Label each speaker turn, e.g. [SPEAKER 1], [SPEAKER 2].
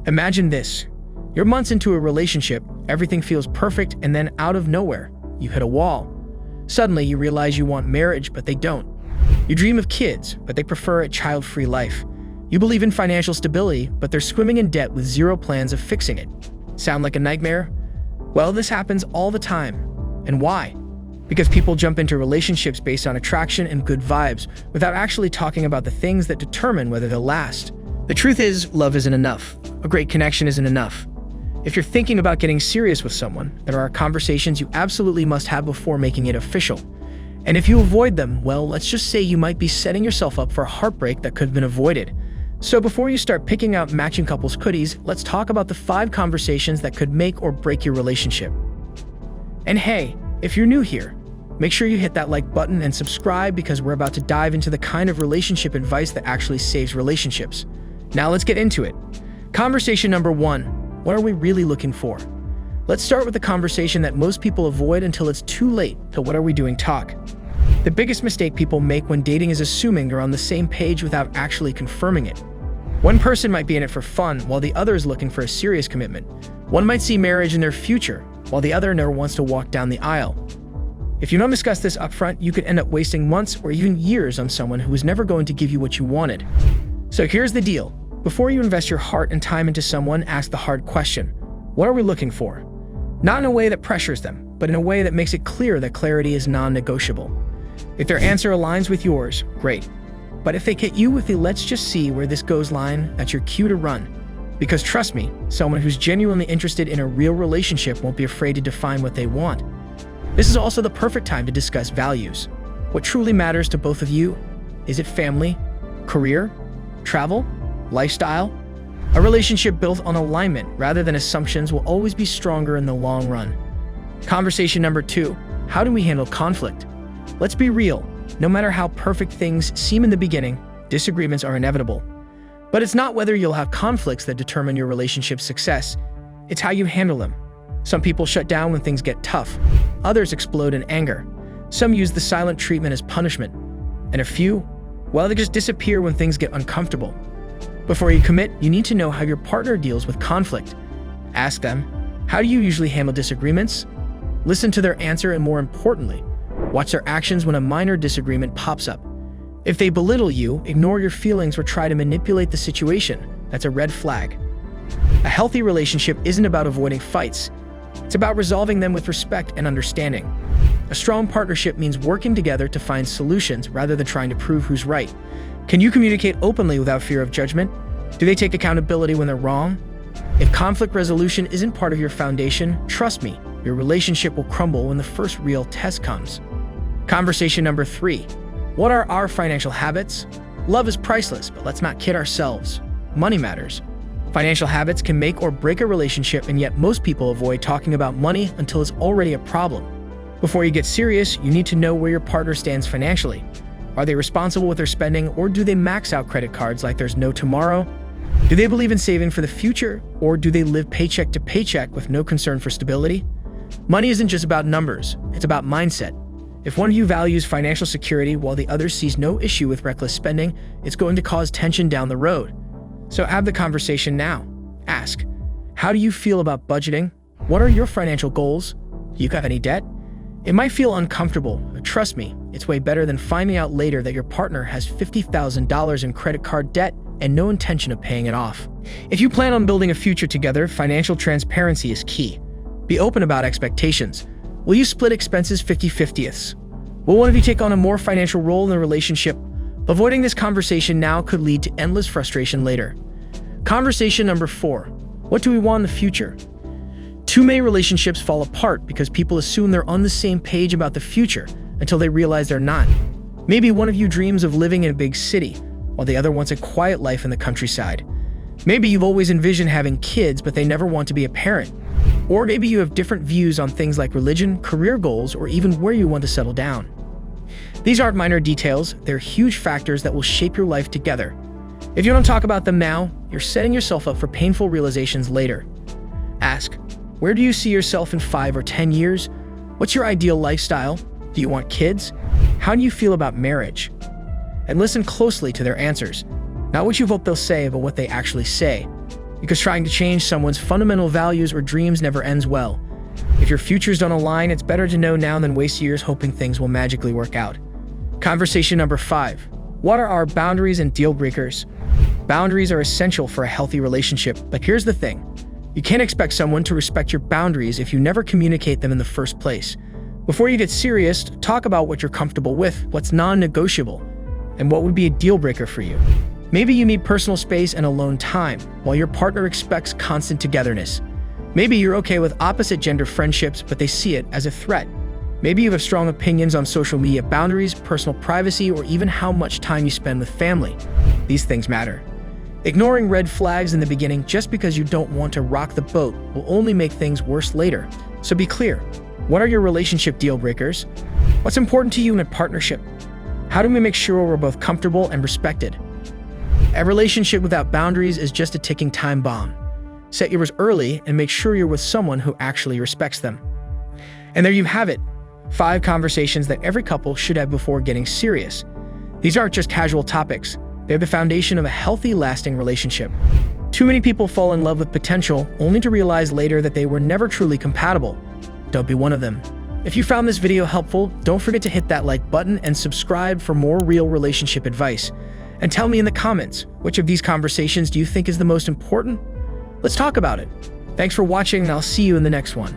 [SPEAKER 1] Imagine this. You're months into a relationship, everything feels perfect, and then out of nowhere, you hit a wall. Suddenly, you realize you want marriage, but they don't. You dream of kids, but they prefer a child-free life. You believe in financial stability, but they're swimming in debt with zero plans of fixing it. Sound like a nightmare? Well, this happens all the time. And why? Because people jump into relationships based on attraction and good vibes, without actually talking about the things that determine whether they'll last. The truth is, love isn't enough. A great connection isn't enough. If you're thinking about getting serious with someone, there are conversations you absolutely must have before making it official. And if you avoid them, well, let's just say you might be setting yourself up for a heartbreak that could have been avoided. So before you start picking out matching couples goodies, let's talk about the 5 conversations that could make or break your relationship. And hey, if you're new here, make sure you hit that like button and subscribe because we're about to dive into the kind of relationship advice that actually saves relationships. Now let's get into it. Conversation number 1. What are we really looking for? Let's start with the conversation that most people avoid until it's too late to what are we doing talk. The biggest mistake people make when dating is assuming they're on the same page without actually confirming it. One person might be in it for fun while the other is looking for a serious commitment. One might see marriage in their future while the other never wants to walk down the aisle. If you don't discuss this upfront, you could end up wasting months or even years on someone who is never going to give you what you wanted. So here's the deal. Before you invest your heart and time into someone, ask the hard question. What are we looking for? Not in a way that pressures them, but in a way that makes it clear that clarity is non-negotiable. If their answer aligns with yours, great. But if they hit you with the "let's just see where this goes" line, that's your cue to run. Because trust me, someone who's genuinely interested in a real relationship won't be afraid to define what they want. This is also the perfect time to discuss values. What truly matters to both of you? Is it family, career, travel, lifestyle? A relationship built on alignment rather than assumptions will always be stronger in the long run. Conversation number 2. How do we handle conflict? Let's be real. No matter how perfect things seem in the beginning, disagreements are inevitable. But it's not whether you'll have conflicts that determine your relationship's success. It's how you handle them. Some people shut down when things get tough. Others explode in anger. Some use the silent treatment as punishment. And a few, well, they just disappear when things get uncomfortable. Before you commit, you need to know how your partner deals with conflict. Ask them, how do you usually handle disagreements? Listen to their answer, and more importantly, watch their actions when a minor disagreement pops up. If they belittle you, ignore your feelings, or try to manipulate the situation, that's a red flag. A healthy relationship isn't about avoiding fights. It's about resolving them with respect and understanding. A strong partnership means working together to find solutions rather than trying to prove who's right. Can you communicate openly without fear of judgment? Do they take accountability when they're wrong? If conflict resolution isn't part of your foundation, trust me, your relationship will crumble when the first real test comes. Conversation number 3. What are our financial habits? Love is priceless, but let's not kid ourselves. Money matters. Financial habits can make or break a relationship, and yet most people avoid talking about money until it's already a problem. Before you get serious, you need to know where your partner stands financially. Are they responsible with their spending, or do they max out credit cards like there's no tomorrow? Do they believe in saving for the future, or do they live paycheck to paycheck with no concern for stability? Money isn't just about numbers, it's about mindset. If one of you values financial security while the other sees no issue with reckless spending, it's going to cause tension down the road. So have the conversation now. Ask, how do you feel about budgeting? What are your financial goals? Do you have any debt? It might feel uncomfortable, but trust me, it's way better than finding out later that your partner has $50,000 in credit card debt and no intention of paying it off. If you plan on building a future together, financial transparency is key. Be open about expectations. Will you split expenses 50-50ths? Will one of you take on a more financial role in the relationship? Avoiding this conversation now could lead to endless frustration later. Conversation number 4. What do we want in the future? Too many relationships fall apart because people assume they're on the same page about the future until they realize they're not. Maybe one of you dreams of living in a big city, while the other wants a quiet life in the countryside. Maybe you've always envisioned having kids, but they never want to be a parent. Or maybe you have different views on things like religion, career goals, or even where you want to settle down. These aren't minor details, they're huge factors that will shape your life together. If you don't talk about them now, you're setting yourself up for painful realizations later. Ask, where do you see yourself in 5 or 10 years? What's your ideal lifestyle? Do you want kids? How do you feel about marriage? And listen closely to their answers. Not what you hope they'll say, but what they actually say. because trying to change someone's fundamental values or dreams never ends well. If your futures don't align, it's better to know now than waste years hoping things will magically work out. Conversation number 5. What are our boundaries and deal breakers? Boundaries are essential for a healthy relationship, but here's the thing. You can't expect someone to respect your boundaries if you never communicate them in the first place. Before you get serious, talk about what you're comfortable with, what's non-negotiable, and what would be a deal breaker for you. Maybe you need personal space and alone time, while your partner expects constant togetherness. Maybe you're okay with opposite gender friendships, but they see it as a threat. Maybe you have strong opinions on social media boundaries, personal privacy, or even how much time you spend with family. These things matter. Ignoring red flags in the beginning just because you don't want to rock the boat will only make things worse later. So be clear. What are your relationship deal breakers? What's important to you in a partnership? How do we make sure we're both comfortable and respected? A relationship without boundaries is just a ticking time bomb. Set yours early and make sure you're with someone who actually respects them. And there you have it. 5 conversations that every couple should have before getting serious. These aren't just casual topics. They're the foundation of a healthy, lasting relationship. Too many people fall in love with potential only to realize later that they were never truly compatible. Don't be one of them. If you found this video helpful, don't forget to hit that like button and subscribe for more real relationship advice. And tell me in the comments, which of these conversations do you think is the most important? Let's talk about it. Thanks for watching, and I'll see you in the next one.